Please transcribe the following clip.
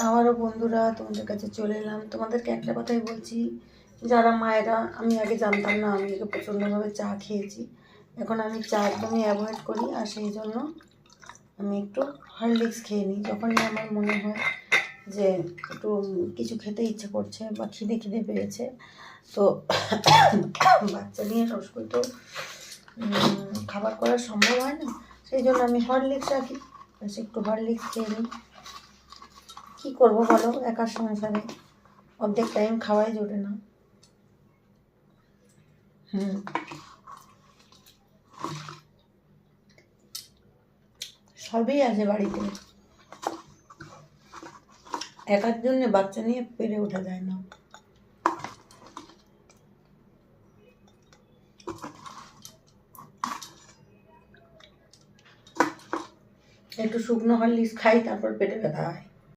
আবারও বন্ধুরা তোমাদের কাছে চলে এলাম। তোমাদেরকে একটা কথাই বলছি, যারা মায়েরা, আমি আগে জানতাম না, আমি আগে প্রচণ্ডভাবে চা খেয়েছি, এখন আমি চা একদমই অ্যাভয়েড করি। আর সেই জন্য আমি একটু হরলিক্স খেয়ে নিই যখনই আমার মনে হয় যে একটু কিছু খেতে ইচ্ছে করছে বা খিদে খিদে পেয়েছে। তো বাচ্চা নিয়ে সবসময় তো খাবার করা সম্ভব হয় না, সেই জন্য আমি হরলিক্স রাখি, একটু হরলিক্স খেয়ে নিই। কী করবো বলো, একার সংসারে অর্ধেক টাইম খাওয়াই জোটে না। সবই আছে বাড়িতে, একার জন্য বাচ্চা নিয়ে পেরে ওঠা যায় না। একটু শুকনো হরলিক্স খাই, তারপর পেটে ব্যথা হয়।